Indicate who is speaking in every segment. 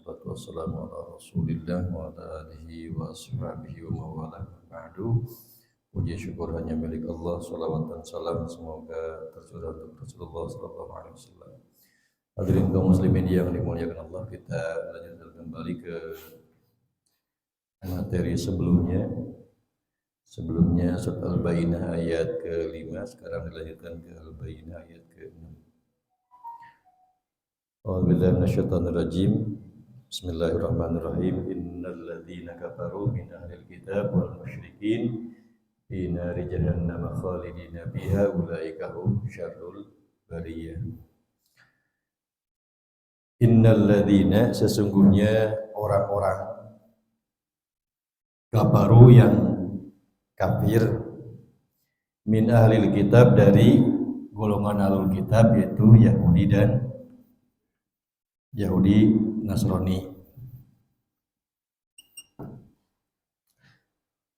Speaker 1: wassalatu wassalamu ala Rasulillah wa ala alihi wa ashabihi wa mawala ba'du. Puji syukur hanya milik Allah, salawat dan salam semoga tercurah untuk Rasulullah sallallahu alaihi wasallam. Hadirin kaum muslimin yang dimuliakan Allah, kita lanjutkan kembali ke materi sebelumnya. Sebelumnya surat Al-Bayyinah ayat ke-5, sekarang dilanjutkan ke Al-Bayyinah ayat ke-6. A'udzubillahi minasyaitonir rajim. Bismillahirrahmanirrahim. Innal ladzina kafaru min ahlil kitab wal musyrikin fi nari jahannam khalidina fiha ulaika hum syarrul bariyah. Innal ladzina, sesungguhnya orang-orang kafaru yang kafir min ahlil kitab, dari golongan ahlul kitab, yaitu Yahudi dan Nasrani.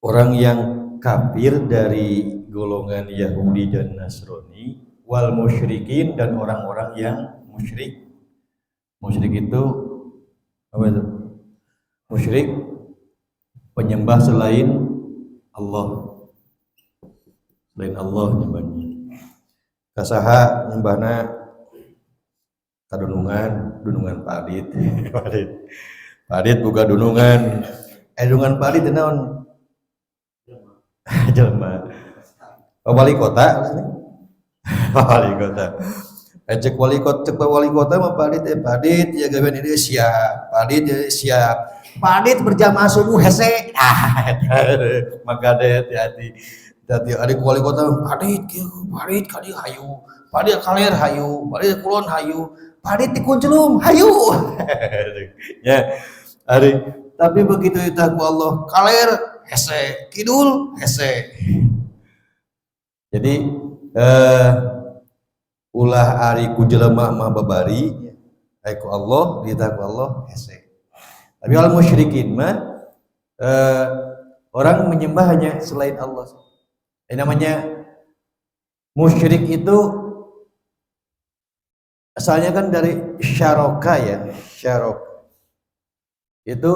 Speaker 1: Orang yang kafir dari golongan Yahudi dan Nasrani, wal musyrikin, dan orang-orang yang musyrik. Musyrik itu apa itu? Musyrik penyembah selain Allah. Selain Allah nyembahnya. Kasaha nyembahna kadunungan padit. Padit buka dunungan. Dunungan padit itu naon? Jelema. Wali kota. Wali kota. Cek wali kota mah padit ya gawean ini siap. Padit siap. Padit berjamaah subuh hese. Maka hati-hati. Adik wali kota padit kadi hayu. Padit kaler hayu. Padit kulon hayu. Padit dikunculum hayu. Ya. Tapi begitu ditah ku Allah, kaler hese, kidul hese. Jadi ulah ari ku jelema mah babari ku Allah, ditah ku Allah hese. Tapi al musyrikin mah orang menyembah hanya selain Allah. Namanya musyrik itu asalnya kan dari syaraka ya, syarok. Itu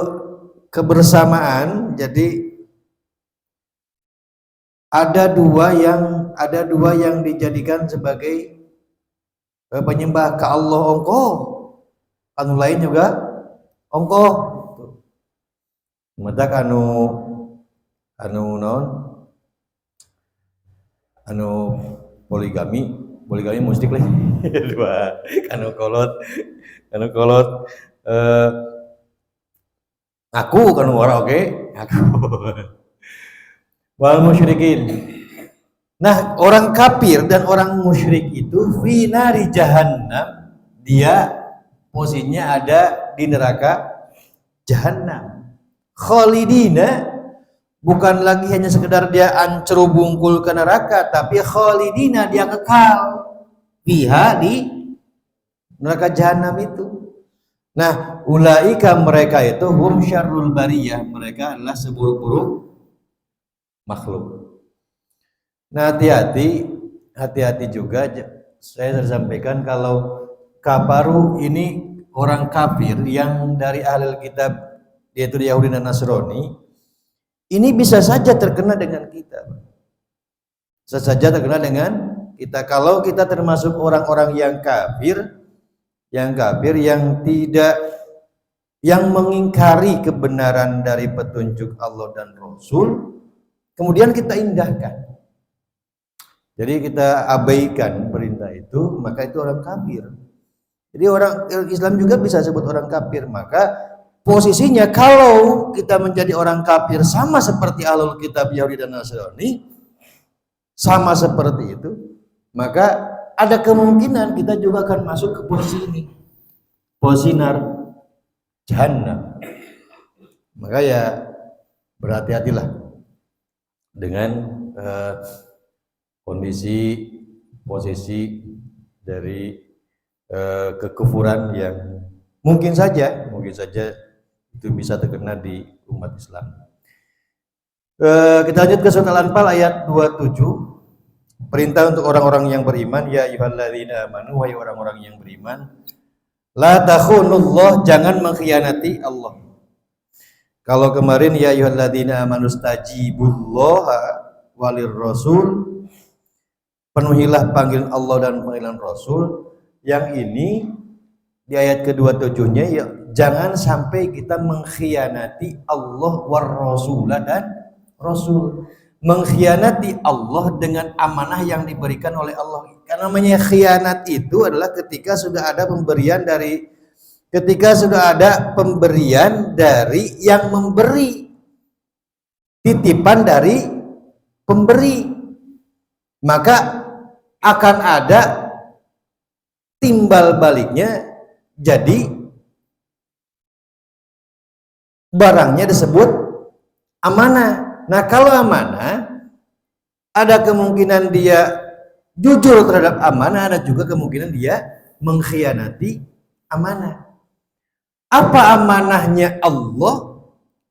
Speaker 1: kebersamaan. Jadi ada dua yang dijadikan sebagai penyembah ke Allah ongko, anu lain juga ongko. Matak anu poligami mustik lah. Dua anu kolot aku kan orang oke. Aku wal musyrikin. Nah, orang kafir dan orang musyrik itu fi nari jahannam, dia posisinya ada di neraka jahannam. Khalidina, bukan lagi hanya sekedar dia ancerubungkul ke neraka, tapi khalidina, dia kekal fiha, di neraka jahanam itu. Nah, ulaika, mereka itu hum syarrul bariyah, mereka adalah seburuk-buruk makhluk. Nah, hati-hati juga. Saya sudah sampaikan kalau kafaru ini orang kafir yang dari ahlul kitab, yaitu Yahudi dan Nasrani, ini bisa saja terkena dengan kita. Bisa saja terkena dengan kita kalau kita termasuk orang-orang yang kafir yang mengingkari kebenaran dari petunjuk Allah dan Rasul, kemudian kita indahkan. Jadi kita abaikan perintah itu, maka itu orang kafir. Jadi orang Islam juga bisa sebut orang kafir. Maka posisinya kalau kita menjadi orang kafir sama seperti ahlul kitab Yahudi dan Nasrani, sama seperti itu, maka ada kemungkinan kita juga akan masuk ke posisi ini, posisi nar jahannam. Maka ya berhati-hatilah dengan posisi dari kekufuran yang mungkin saja itu bisa terkena di umat Islam. Kita lanjut ke surat Al-Anfal ayat 27. Perintah untuk orang-orang yang beriman, ya ayyuhalladzina amanu, wahai orang-orang yang beriman, La takhunullah, jangan mengkhianati Allah. Kalau kemarin ya ayyuhalladzina amanu stajibullaha walir rasul, penuhilah panggilan Allah dan panggilan Rasul. Yang ini di ayat ke-27-nya, ya jangan sampai kita mengkhianati Allah war rasulah dan Rasul. Mengkhianati Allah dengan amanah yang diberikan oleh Allah. Karena namanya khianat itu adalah ketika sudah ada pemberian dari yang memberi, titipan dari pemberi, maka akan ada timbal baliknya, jadi barangnya disebut amanah. Nah, kalau amanah, ada kemungkinan dia jujur terhadap amanah, ada juga kemungkinan dia mengkhianati amanah. Apa amanahnya Allah?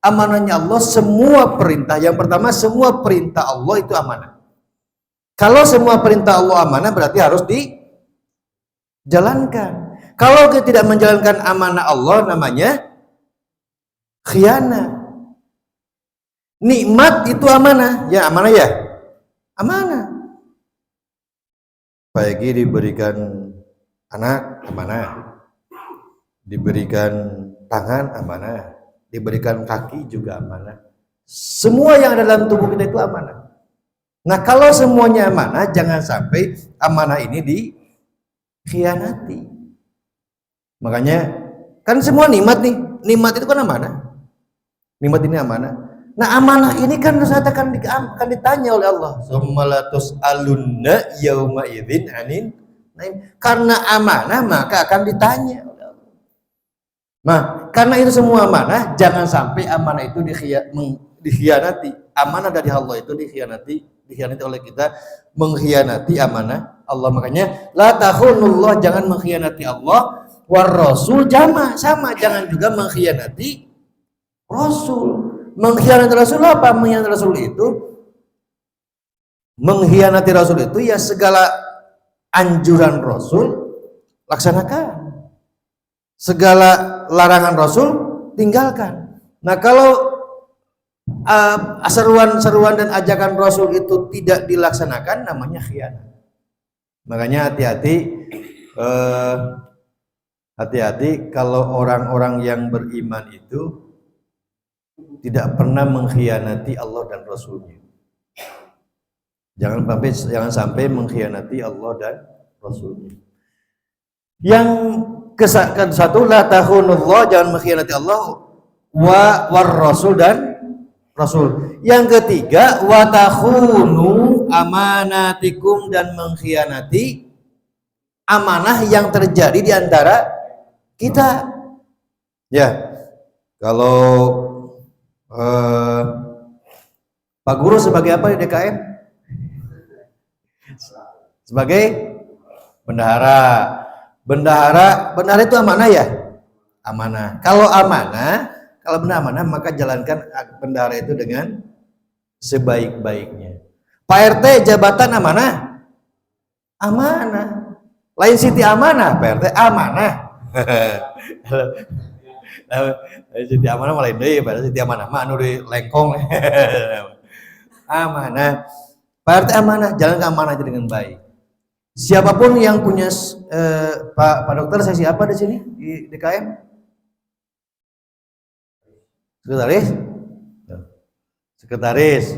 Speaker 1: Amanahnya Allah semua perintah. Yang pertama, semua perintah Allah itu amanah. Kalau semua perintah Allah amanah, berarti harus dijalankan. Kalau kita tidak menjalankan amanah Allah, namanya khianat. Nikmat itu amanah, ya amanah ya, amanah. Pagi diberikan anak, amanah. Diberikan tangan, amanah. Diberikan kaki juga amanah. Semua yang ada dalam tubuh kita itu amanah. Nah, kalau semuanya amanah, jangan sampai amanah ini dikhianati. Makanya kan semua nikmat nih, nikmat itu kan amanah. Nikmat ini amanah. Nah, amanah ini kan akan ditanya oleh Allah. Summalatus alunna yauma idzin anin naim. Karena amanah maka akan ditanya oleh Allah. Nah, karena itu semua amanah, jangan sampai amanah itu dikhianati. Amanah dari Allah itu dikhianati oleh kita, mengkhianati amanah Allah. Makanya la takhunullah, jangan mengkhianati Allah, war rasul sama, jangan juga mengkhianati Rasul. Mengkhianati Rasul apa? Mengkhianati Rasul itu ya segala anjuran Rasul laksanakan, segala larangan Rasul tinggalkan. Nah, kalau seruan dan ajakan Rasul itu tidak dilaksanakan, namanya khianat. Makanya hati-hati kalau orang-orang yang beriman itu tidak pernah mengkhianati Allah dan Rasulnya. Jangan sampai mengkhianati Allah dan Rasulnya. Yang ke-1, la takhunullah, jangan mengkhianati Allah, war Rasul dan Rasul. Yang ketiga, wa takhunu amanatikum, dan mengkhianati amanah yang terjadi di antara kita. Ya, kalau Pak Guru sebagai apa di DKM? Sebagai bendahara. Bendahara itu amanah ya? Amanah. Kalau benar amanah, maka jalankan bendahara itu dengan sebaik-baiknya. Pak RT jabatan amanah? Amanah. Lain Siti amanah, Pak RT amanah. Siti amanah malah deui, pada Siti amanah mah anu di lengkong. Amanah. Pak RT amanah, jalankan amanah itu dengan baik. Siapapun yang punya Pak Dokter, saya siapa di sini di DKM? Sekretaris.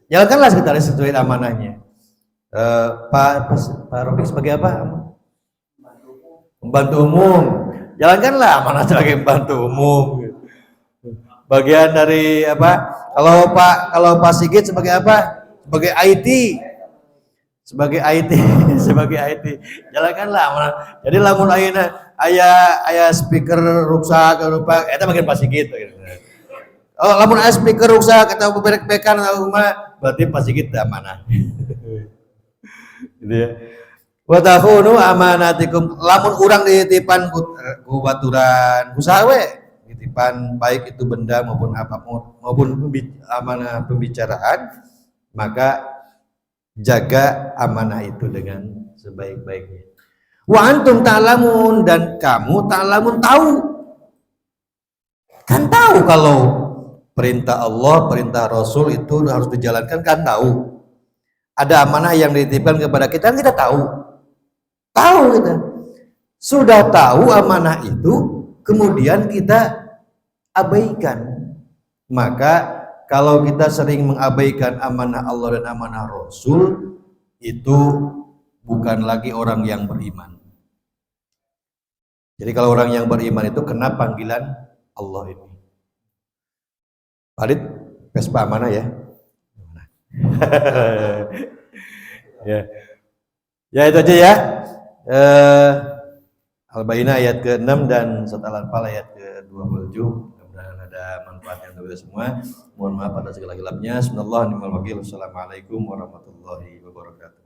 Speaker 1: Jalankanlah sekretaris sesuai amanahnya. Pak Robik sebagai apa? Pembantu umum. Jalankanlah amanah sebagai pembantu umum. Bagian dari apa? Kalau Pak Sigit sebagai apa? Sebagai IT. Sebagai IT. Jalankanlah amanah. Jadi lamun ayeuna aya speaker rusak eta bagian Pak Sigit. Oh, lamun aya speaker rusak eta beberek-bekan mah berarti Pak Sigit amanah. Gitu ya. Wa takhunu amanatikum, lamun urang dititipan ku baturan usaha we, titipan baik itu benda maupun amanah pembicaraan, maka jaga amanah itu dengan sebaik-baiknya. Wa antum ta'lamun, dan kamu ta'lamun tahu. Kan tahu kalau perintah Allah, perintah Rasul itu harus dijalankan, kan tahu. Ada amanah yang dititipkan kepada kita, kita tahu. Tahu kita. Sudah tahu amanah itu, kemudian kita abaikan. Maka kalau kita sering mengabaikan amanah Allah dan amanah Rasul, itu bukan lagi orang yang beriman. Jadi kalau orang yang beriman itu kena panggilan Allah ini. Farid, Vespa mana ya? Ya. Ya itu aja ya. Al-Baqarah ayat ke-6 dan Surat Al-Anfal ayat ke-27. Mudah-mudahan ada manfaatnya untuk kita semua. Mohon maaf pada segala gelapnya. Bismillahirrahmanirrahim. Assalamualaikum warahmatullahi wabarakatuh.